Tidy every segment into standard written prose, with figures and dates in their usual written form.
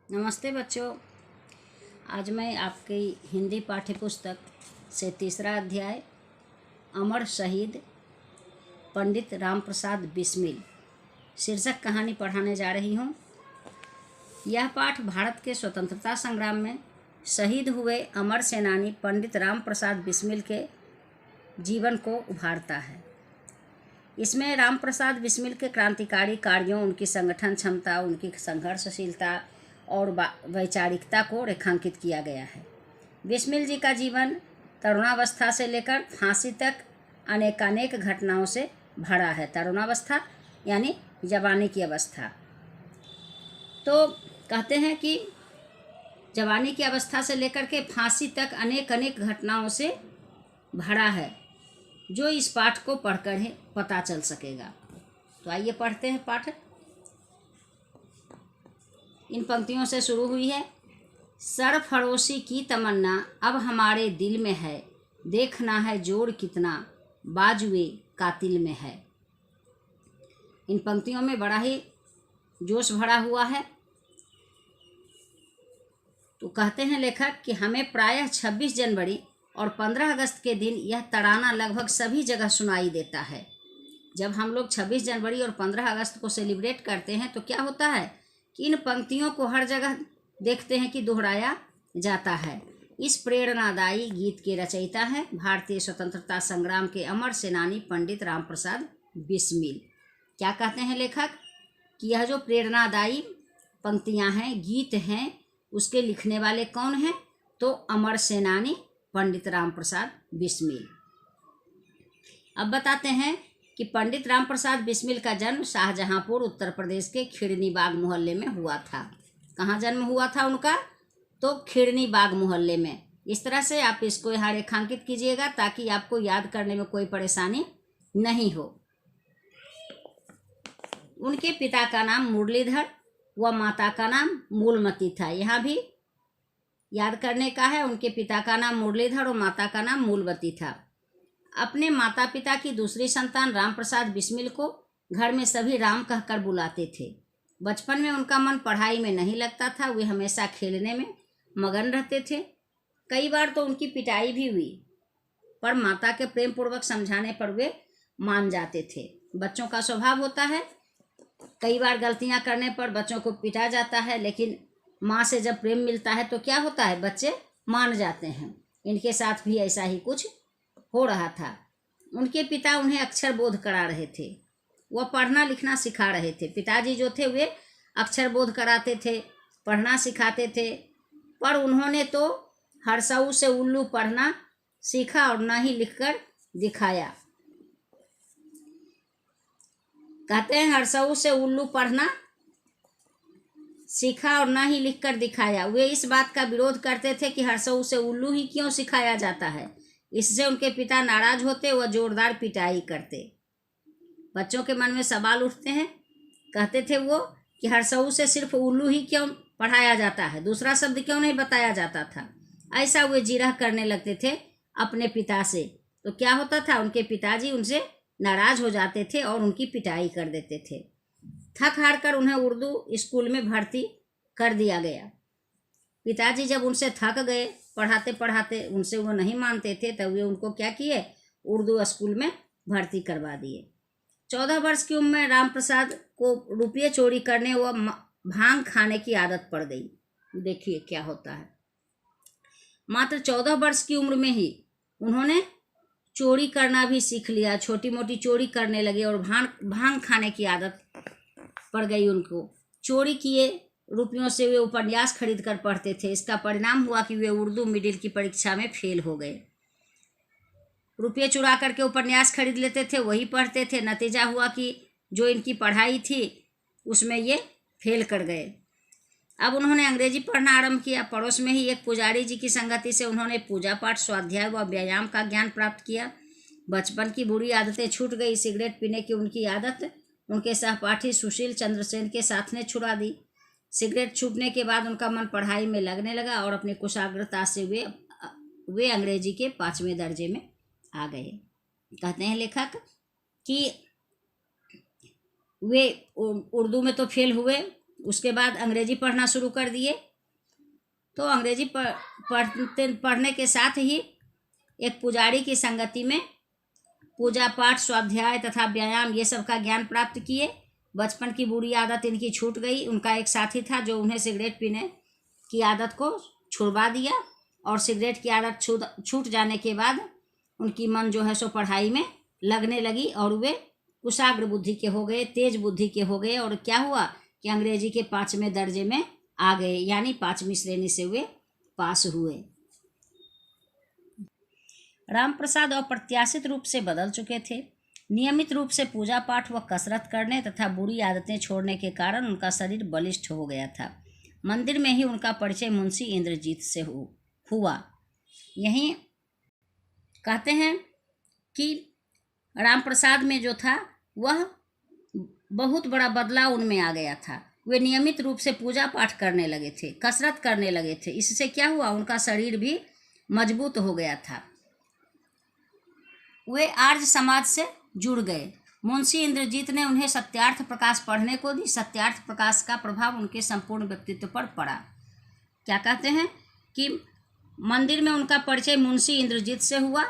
नमस्ते बच्चों। आज मैं आपकी हिंदी पाठ्य पुस्तक से तीसरा अध्याय अमर शहीद पंडित राम प्रसाद बिस्मिल शीर्षक कहानी पढ़ाने जा रही हूँ। यह पाठ भारत के स्वतंत्रता संग्राम में शहीद हुए अमर सेनानी पंडित राम प्रसाद बिस्मिल के जीवन को उभारता है। इसमें राम प्रसाद बिस्मिल के क्रांतिकारी कार्यों, उनकी संगठन क्षमता, उनकी संघर्षशीलता और वैचारिकता को रेखांकित किया गया है। बिस्मिल जी का जीवन तरुणावस्था से लेकर फांसी तक अनेकानेक घटनाओं से भरा है। तरुणावस्था यानी जवानी की अवस्था। तो कहते हैं कि जवानी की अवस्था से लेकर के फांसी तक अनेक अनेक घटनाओं से भरा है, जो इस पाठ को पढ़कर ही पता चल सकेगा। तो आइए पढ़ते हैं पाठ। इन पंक्तियों से शुरू हुई है। सरफरोशी की तमन्ना अब हमारे दिल में है, देखना है जोर कितना बाजुए कातिल में है। इन पंक्तियों में बड़ा ही जोश भरा हुआ है। तो कहते हैं लेखक कि हमें प्रायः 26 जनवरी और 15 अगस्त के दिन यह तराना लगभग सभी जगह सुनाई देता है। जब हम लोग 26 जनवरी और 15 अगस्त को सेलिब्रेट करते हैं तो क्या होता है कि इन पंक्तियों को हर जगह देखते हैं कि दोहराया जाता है। इस प्रेरणादायी गीत के रचयिता हैं भारतीय स्वतंत्रता संग्राम के अमर सेनानी पंडित राम प्रसाद बिस्मिल। क्या कहते हैं लेखक कि यह जो प्रेरणादायी पंक्तियां हैं, गीत हैं, उसके लिखने वाले कौन हैं? तो अमर सेनानी पंडित राम प्रसाद बिस्मिल। अब बताते हैं कि पंडित राम प्रसाद बिस्मिल का जन्म शाहजहांपुर उत्तर प्रदेश के खिड़नी बाग मोहल्ले में हुआ था। कहाँ जन्म हुआ था उनका? तो खिड़नी बाग मोहल्ले में। इस तरह से आप इसको यहाँ रेखांकित कीजिएगा ताकि आपको याद करने में कोई परेशानी नहीं हो। उनके पिता का नाम मुरलीधर व माता का नाम मूलमती था। यहाँ भी याद करने का है। उनके पिता का नाम मुरलीधर और माता का नाम मूलमती था। अपने माता पिता की दूसरी संतान राम प्रसाद बिस्मिल को घर में सभी राम कहकर बुलाते थे। बचपन में उनका मन पढ़ाई में नहीं लगता था। वे हमेशा खेलने में मगन रहते थे। कई बार तो उनकी पिटाई भी हुई, पर माता के प्रेम पूर्वक समझाने पर वे मान जाते थे। बच्चों का स्वभाव होता है, कई बार गलतियां करने पर बच्चों को पिटा जाता है, लेकिन माँ से जब प्रेम मिलता है तो क्या होता है, बच्चे मान जाते हैं। इनके साथ भी ऐसा ही कुछ हो रहा था। उनके पिता उन्हें अक्षर बोध करा रहे थे, वह पढ़ना लिखना सिखा रहे थे। पिताजी जो थे वे अक्षर बोध कराते थे, पढ़ना सिखाते थे, पर उन्होंने तो हरसऊ से उल्लू पढ़ना सीखा और न ही लिखकर दिखाया। कहते हैं हरसऊ से उल्लू पढ़ना सीखा और न ही लिखकर दिखाया। वे इस बात का विरोध करते थे कि हरसऊ से उल्लू ही क्यों सिखाया जाता है। इससे उनके पिता नाराज होते व जोरदार पिटाई करते। बच्चों के मन में सवाल उठते हैं। कहते थे वो कि हरसऊ से सिर्फ उल्लू ही क्यों पढ़ाया जाता है, दूसरा शब्द क्यों नहीं बताया जाता था। ऐसा वे जिरह करने लगते थे अपने पिता से। तो क्या होता था, उनके पिताजी उनसे नाराज हो जाते थे और उनकी पिटाई कर देते थे। थक हार कर उन्हें उर्दू स्कूल में भर्ती कर दिया गया। पिताजी जब उनसे थक गए पढ़ाते पढ़ाते, उनसे वो नहीं मानते थे, तब वे उनको क्या किए, उर्दू स्कूल में भर्ती करवा दिए। 14 वर्ष की उम्र में राम प्रसाद को रुपये चोरी करने व भांग खाने की आदत पड़ गई। देखिए क्या होता है। मात्र 14 वर्ष की उम्र में ही उन्होंने चोरी करना भी सीख लिया। छोटी मोटी चोरी करने लगे और भांग खाने की आदत पड़ गई उनको। चोरी किए रुपयों से वे उपन्यास खरीद कर पढ़ते थे। इसका परिणाम हुआ कि वे उर्दू मिडिल की परीक्षा में फेल हो गए। रुपये चुरा करके उपन्यास खरीद लेते थे, वही पढ़ते थे। नतीजा हुआ कि जो इनकी पढ़ाई थी उसमें ये फेल कर गए। अब उन्होंने अंग्रेजी पढ़ना आरंभ किया। पड़ोस में ही एक पुजारी जी की संगति से उन्होंने पूजा पाठ, स्वाध्याय व व्यायाम का ज्ञान प्राप्त किया। बचपन की बुरी आदतें छूट गई। सिगरेट पीने की उनकी आदत उनके सहपाठी सुशील चंद्र सेन के साथ ने छुड़ा दी। सिगरेट छूटने के बाद उनका मन पढ़ाई में लगने लगा और अपनी कुशाग्रता से वे अंग्रेजी के 5वें दर्जे में आ गए। कहते हैं लेखक कि वे उर्दू में तो फेल हुए, उसके बाद अंग्रेजी पढ़ना शुरू कर दिए। तो अंग्रेजी पढ़ने के साथ ही एक पुजारी की संगति में पूजा पाठ, स्वाध्याय तथा व्यायाम ये सब का ज्ञान प्राप्त किए। बचपन की बुरी आदत इनकी छूट गई। उनका एक साथी था जो उन्हें सिगरेट पीने की आदत को छुड़वा दिया, और सिगरेट की आदत छूट जाने के बाद उनकी मन जो है सो पढ़ाई में लगने लगी, और वे कुशाग्र बुद्धि के हो गए, तेज बुद्धि के हो गए। और क्या हुआ कि अंग्रेजी के 5वें दर्जे में आ गए, यानी 5वीं श्रेणी से वे पास हुए। राम प्रसाद अप्रत्याशित रूप से बदल चुके थे। नियमित रूप से पूजा पाठ व कसरत करने तथा बुरी आदतें छोड़ने के कारण उनका शरीर बलिष्ठ हो गया था। मंदिर में ही उनका परिचय मुंशी इंद्रजीत से हुआ। यहीं कहते हैं कि राम प्रसाद में जो था वह बहुत बड़ा बदलाव उनमें आ गया था। वे नियमित रूप से पूजा पाठ करने लगे थे, कसरत करने लगे थे। इससे क्या हुआ, उनका शरीर भी मजबूत हो गया था। वे आर्य समाज से जुड़ गए। मुंशी इंद्रजीत ने उन्हें सत्यार्थ प्रकाश पढ़ने को दी। सत्यार्थ प्रकाश का प्रभाव उनके संपूर्ण व्यक्तित्व पर पड़ा। क्या कहते हैं कि मंदिर में उनका परिचय मुंशी इंद्रजीत से हुआ।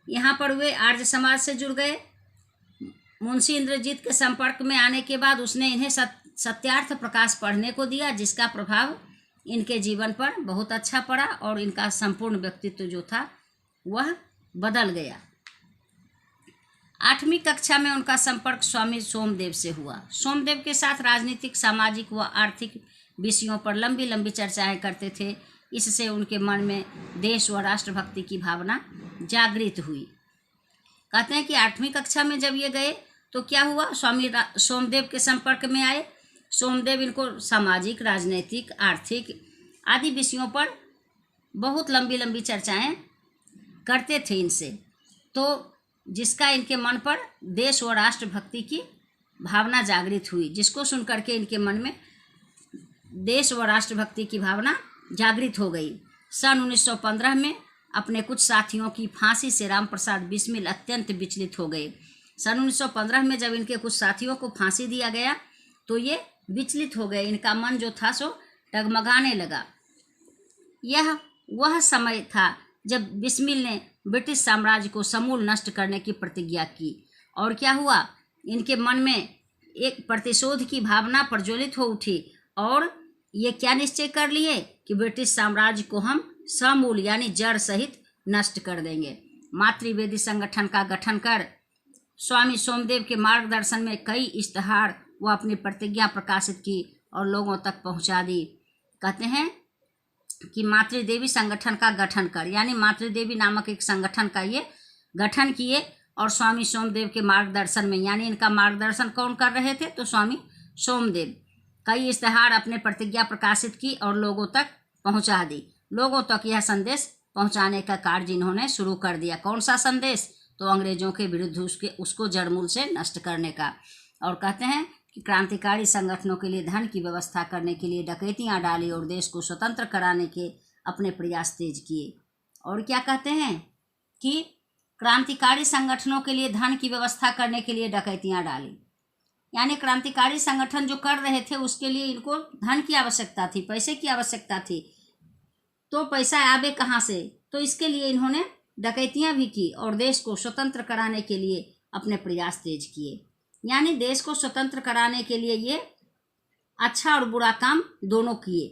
यहाँ पर वे आर्य समाज से जुड़ गए। मुंशी इंद्रजीत के संपर्क में आने के बाद उसने इन्हें सत्यार्थ प्रकाश पढ़ने को दिया, जिसका प्रभाव इनके जीवन पर बहुत अच्छा पड़ा और इनका संपूर्ण व्यक्तित्व जो था वह बदल गया। 8वीं कक्षा में उनका संपर्क स्वामी सोमदेव से हुआ। सोमदेव के साथ राजनीतिक, सामाजिक व आर्थिक विषयों पर लंबी लंबी चर्चाएं करते थे। इससे उनके मन में देश व राष्ट्रभक्ति की भावना जागृत हुई। कहते हैं कि 8वीं कक्षा में जब ये गए तो क्या हुआ, स्वामी सोमदेव के संपर्क में आए। सोमदेव इनको सामाजिक, राजनीतिक, आर्थिक आदि विषयों पर बहुत लंबी लंबी चर्चाएं करते थे इनसे, तो जिसका इनके मन पर देश व राष्ट्रभक्ति की भावना जागृत हुई, जिसको सुन करके इनके मन में देश व राष्ट्रभक्ति की भावना जागृत हो गई। सन 1915 में अपने कुछ साथियों की फांसी से राम प्रसाद बिस्मिल अत्यंत विचलित हो गए। सन 1915 में जब इनके कुछ साथियों को फांसी दिया गया तो ये विचलित हो गए। इनका मन जो था सो डगमगाने लगा। यह वह समय था जब बिस्मिल ने ब्रिटिश साम्राज्य को समूल नष्ट करने की प्रतिज्ञा की। और क्या हुआ, इनके मन में एक प्रतिशोध की भावना प्रज्वलित हो उठी और ये क्या निश्चय कर लिए कि ब्रिटिश साम्राज्य को हम समूल यानी जड़ सहित नष्ट कर देंगे। मातृवेदी संगठन का गठन कर स्वामी सोमदेव के मार्गदर्शन में कई इश्तहार व अपनी प्रतिज्ञा प्रकाशित की और लोगों तक पहुंचा दी। कहते हैं कि मातृदेवी संगठन का गठन कर, यानी मातृदेवी नामक एक संगठन का ये गठन किए और स्वामी सोमदेव के मार्गदर्शन में, यानी इनका मार्गदर्शन कौन कर रहे थे, तो स्वामी सोमदेव, कई इश्तहार अपने प्रतिज्ञा प्रकाशित की और लोगों तक पहुंचा दी। लोगों तक यह संदेश पहुंचाने का कार्य इन्होंने शुरू कर दिया। कौन सा संदेश, तो अंग्रेजों के विरुद्ध उसको जड़मूल से नष्ट करने का। और कहते हैं कि क्रांतिकारी संगठनों के लिए धन की व्यवस्था करने के लिए डकैतियां डाली और देश को स्वतंत्र कराने के अपने प्रयास तेज किए। और क्या कहते हैं कि क्रांतिकारी संगठनों के लिए धन की व्यवस्था करने के लिए डकैतियां डाली, यानी क्रांतिकारी संगठन जो कर रहे थे उसके लिए इनको धन की आवश्यकता थी, पैसे की आवश्यकता थी। तो पैसा आवे कहाँ से, तो इसके लिए इन्होंने डकैतियां भी की और देश को स्वतंत्र कराने के लिए अपने प्रयास तेज किए। यानी देश को स्वतंत्र कराने के लिए ये अच्छा और बुरा काम दोनों किए।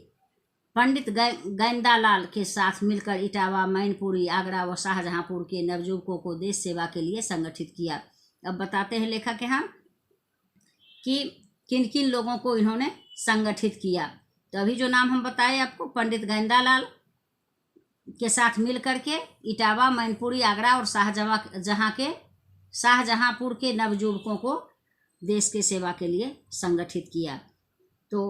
पंडित गैंदालाल के साथ मिलकर इटावा, मैनपुरी, आगरा व शाहजहांपुर के नवयुवकों को देश सेवा के लिए संगठित किया। अब बताते हैं लेखक यहाँ कि किन किन लोगों को इन्होंने संगठित किया। तो अभी जो नाम हम बताए आपको, पंडित गैंदालाल के साथ मिल करके इटावा, मैनपुरी, आगरा और शाहजहांपुर के नवयुवकों को देश के सेवा के लिए संगठित किया। तो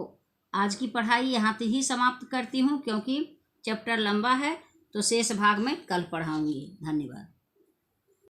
आज की पढ़ाई यहाँ से ही समाप्त करती हूँ, क्योंकि चैप्टर लंबा है, तो शेष भाग में कल पढ़ाऊँगी। धन्यवाद।